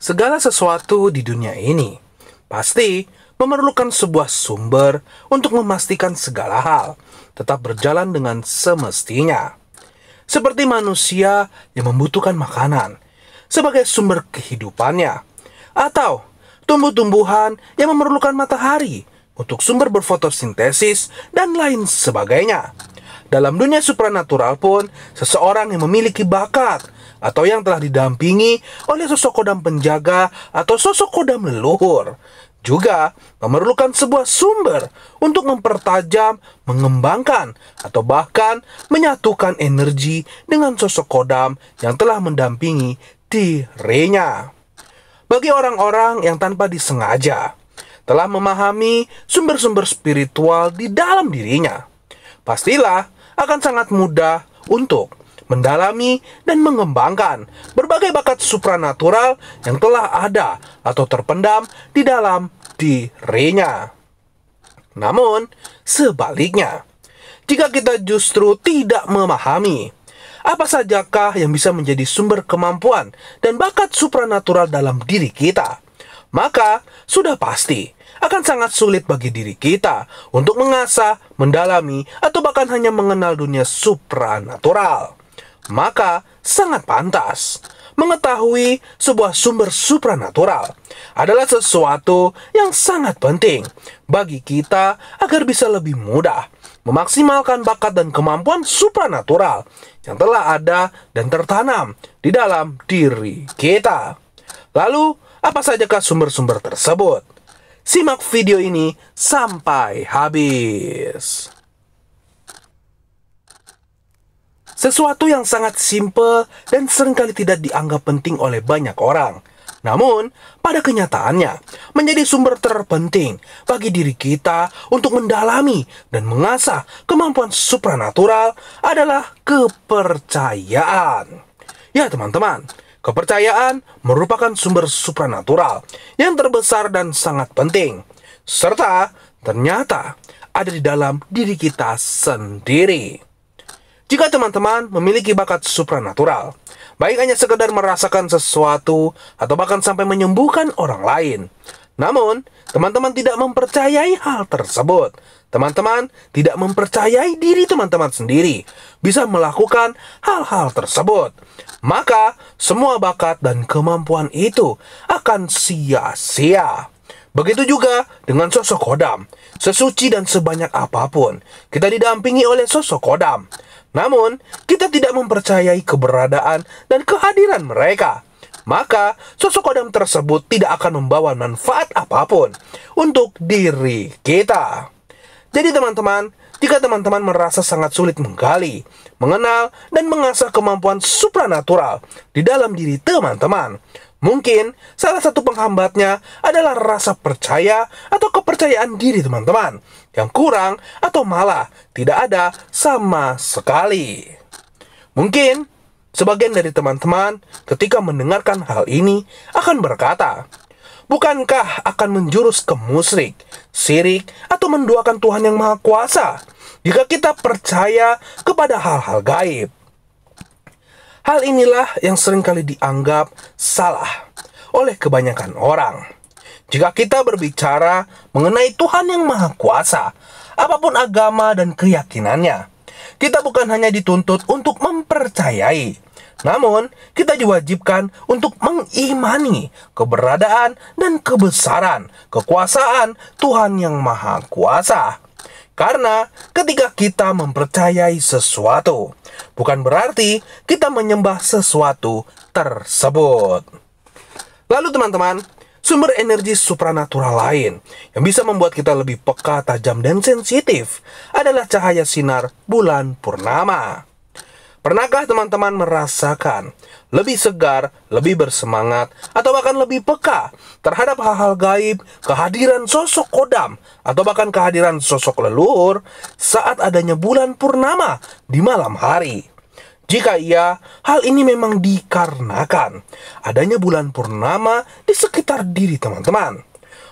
Segala sesuatu di dunia ini pasti memerlukan sebuah sumber untuk memastikan segala hal tetap berjalan dengan semestinya. Seperti manusia yang membutuhkan makanan sebagai sumber kehidupannya, atau tumbuh-tumbuhan yang memerlukan matahari untuk sumber berfotosintesis dan lain sebagainya. Dalam dunia supranatural pun, seseorang yang memiliki bakat atau yang telah didampingi oleh sosok kodam penjaga atau sosok kodam leluhur juga memerlukan sebuah sumber untuk mempertajam, mengembangkan, atau bahkan menyatukan energi dengan sosok kodam yang telah mendampingi dirinya. Bagi orang-orang yang tanpa disengaja telah memahami sumber-sumber spiritual di dalam dirinya, pastilah akan sangat mudah untuk mendalami dan mengembangkan berbagai bakat supranatural yang telah ada atau terpendam di dalam dirinya. Namun, sebaliknya, jika kita justru tidak memahami apa sajakah yang bisa menjadi sumber kemampuan dan bakat supranatural dalam diri kita, maka sudah pasti akan sangat sulit bagi diri kita untuk mengasah, mendalami, atau bahkan hanya mengenal dunia supranatural. Maka sangat pantas mengetahui sebuah sumber supranatural adalah sesuatu yang sangat penting bagi kita agar bisa lebih mudah memaksimalkan bakat dan kemampuan supranatural yang telah ada dan tertanam di dalam diri kita. Lalu, apa sajakah sumber-sumber tersebut? Simak video ini sampai habis. Sesuatu yang sangat simpel dan seringkali tidak dianggap penting oleh banyak orang. Namun, pada kenyataannya, menjadi sumber terpenting bagi diri kita untuk mendalami dan mengasah kemampuan supranatural adalah kepercayaan. Ya teman-teman, kepercayaan merupakan sumber supranatural yang terbesar dan sangat penting, serta ternyata ada di dalam diri kita sendiri. Jika teman-teman memiliki bakat supranatural, baik hanya sekedar merasakan sesuatu atau bahkan sampai menyembuhkan orang lain, namun teman-teman tidak mempercayai hal tersebut, teman-teman tidak mempercayai diri teman-teman sendiri bisa melakukan hal-hal tersebut, maka semua bakat dan kemampuan itu akan sia-sia. Begitu juga dengan sosok kodam. Sesuci dan sebanyak apapun kita didampingi oleh sosok kodam, namun kita tidak mempercayai keberadaan dan kehadiran mereka, maka sosok kodam tersebut tidak akan membawa manfaat apapun untuk diri kita. Jadi teman-teman, jika teman-teman merasa sangat sulit menggali, mengenal, dan mengasah kemampuan supranatural di dalam diri teman-teman, mungkin salah satu penghambatnya adalah rasa percaya atau kepercayaan diri teman-teman yang kurang atau malah tidak ada sama sekali. Mungkin sebagian dari teman-teman ketika mendengarkan hal ini akan berkata, bukankah akan menjurus ke musyrik, syirik, atau menduakan Tuhan yang Maha Kuasa jika kita percaya kepada hal-hal gaib? Hal inilah yang seringkali dianggap salah oleh kebanyakan orang. Jika kita berbicara mengenai Tuhan yang Maha Kuasa, apapun agama dan keyakinannya, kita bukan hanya dituntut untuk mempercayai, namun kita diwajibkan untuk mengimani keberadaan dan kebesaran kekuasaan Tuhan yang Maha Kuasa. Karena ketika kita mempercayai sesuatu, bukan berarti kita menyembah sesuatu tersebut. Lalu teman-teman, sumber energi supranatural lain yang bisa membuat kita lebih peka, tajam, dan sensitif adalah cahaya sinar bulan purnama. Pernahkah teman-teman merasakan lebih segar, lebih bersemangat, atau bahkan lebih peka terhadap hal-hal gaib, kehadiran sosok kodam, atau bahkan kehadiran sosok leluhur saat adanya bulan purnama di malam hari? Jika iya, hal ini memang dikarenakan adanya bulan purnama di sekitar diri teman-teman.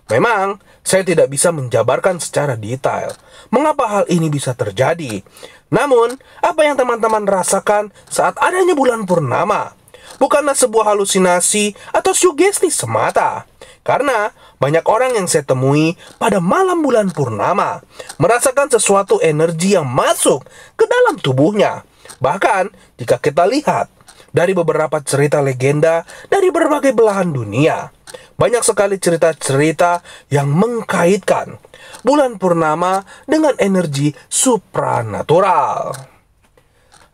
Memang, saya tidak bisa menjabarkan secara detail mengapa hal ini bisa terjadi. Namun, apa yang teman-teman rasakan saat adanya bulan purnama bukanlah sebuah halusinasi atau sugesti semata. Karena banyak orang yang saya temui pada malam bulan purnama merasakan sesuatu energi yang masuk ke dalam tubuhnya. Bahkan jika kita lihat dari beberapa cerita legenda dari berbagai belahan dunia, banyak sekali cerita-cerita yang mengkaitkan bulan purnama dengan energi supranatural.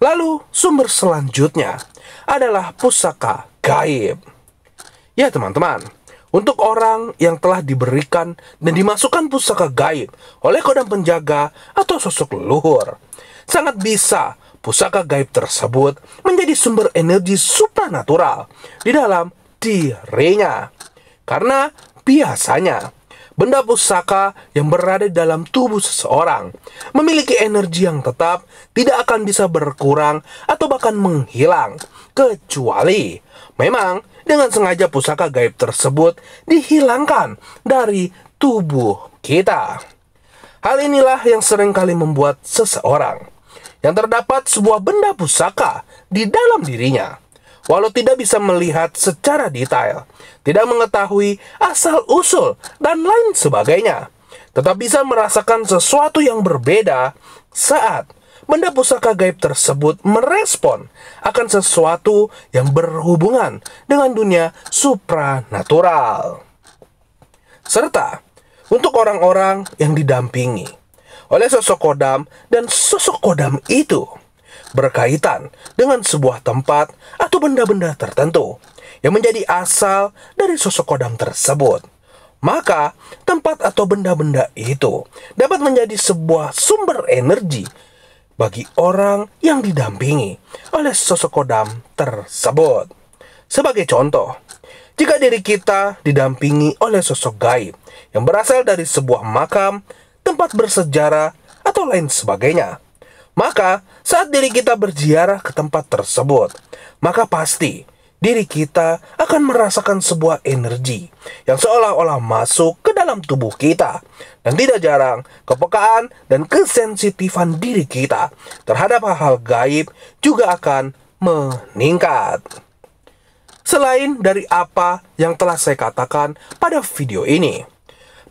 Lalu sumber selanjutnya adalah pusaka gaib. Ya teman-teman, untuk orang yang telah diberikan dan dimasukkan pusaka gaib oleh kodam penjaga atau sosok leluhur, sangat bisa pusaka gaib tersebut menjadi sumber energi supranatural di dalam dirinya. Karena biasanya benda pusaka yang berada di dalam tubuh seseorang memiliki energi yang tetap, tidak akan bisa berkurang atau bahkan menghilang, kecuali memang dengan sengaja pusaka gaib tersebut dihilangkan dari tubuh kita. Hal inilah yang seringkali membuat seseorang yang terdapat sebuah benda pusaka di dalam dirinya, walau tidak bisa melihat secara detail, tidak mengetahui asal-usul dan lain sebagainya, tetap bisa merasakan sesuatu yang berbeda saat benda pusaka gaib tersebut merespon akan sesuatu yang berhubungan dengan dunia supranatural. Serta untuk orang-orang yang didampingi oleh sosok kodam, dan sosok kodam itu berkaitan dengan sebuah tempat atau benda-benda tertentu yang menjadi asal dari sosok kodam tersebut, maka tempat atau benda-benda itu dapat menjadi sebuah sumber energi bagi orang yang didampingi oleh sosok kodam tersebut. Sebagai contoh, jika diri kita didampingi oleh sosok gaib yang berasal dari sebuah makam, tempat bersejarah, atau lain sebagainya, maka saat diri kita berziarah ke tempat tersebut, maka pasti diri kita akan merasakan sebuah energi yang seolah-olah masuk ke dalam tubuh kita. Dan tidak jarang, kepekaan dan kesensitifan diri kita terhadap hal-hal gaib juga akan meningkat. Selain dari apa yang telah saya katakan pada video ini,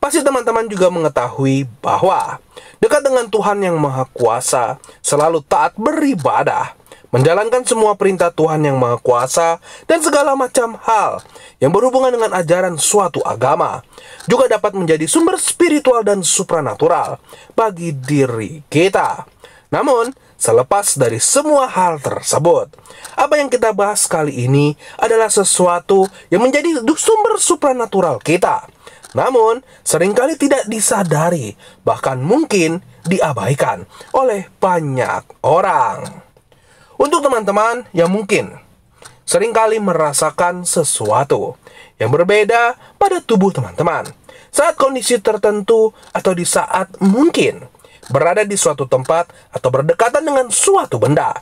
pasti teman-teman juga mengetahui bahwa dekat dengan Tuhan yang Maha Kuasa, selalu taat beribadah, menjalankan semua perintah Tuhan yang Maha Kuasa, dan segala macam hal yang berhubungan dengan ajaran suatu agama, juga dapat menjadi sumber spiritual dan supranatural bagi diri kita. Namun, selepas dari semua hal tersebut, apa yang kita bahas kali ini adalah sesuatu yang menjadi sumber supranatural kita, namun seringkali tidak disadari, bahkan mungkin diabaikan oleh banyak orang. Untuk teman-teman yang mungkin seringkali merasakan sesuatu yang berbeda pada tubuh teman-teman saat kondisi tertentu atau di saat mungkin berada di suatu tempat atau berdekatan dengan suatu benda,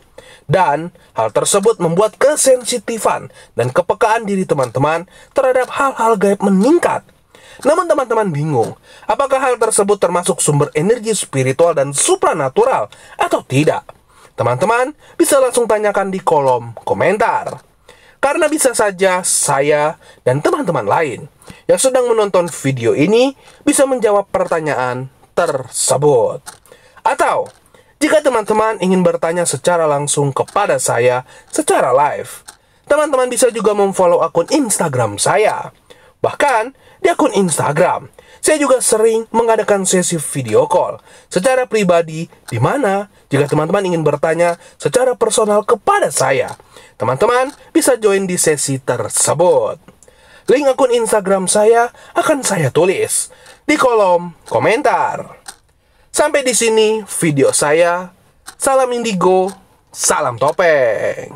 dan hal tersebut membuat kesensitifan dan kepekaan diri teman-teman terhadap hal-hal gaib meningkat. Namun teman-teman bingung, apakah hal tersebut termasuk sumber energi spiritual dan supranatural atau tidak? Teman-teman bisa langsung tanyakan di kolom komentar. Karena bisa saja saya dan teman-teman lain yang sedang menonton video ini bisa menjawab pertanyaan tersebut. Atau jika teman-teman ingin bertanya secara langsung kepada saya secara live, teman-teman bisa juga memfollow akun Instagram saya. Bahkan di akun Instagram, saya juga sering mengadakan sesi video call secara pribadi, di mana jika teman-teman ingin bertanya secara personal kepada saya, teman-teman bisa join di sesi tersebut. Link akun Instagram saya akan saya tulis di kolom komentar. Sampai di sini video saya. Salam indigo, salam topeng.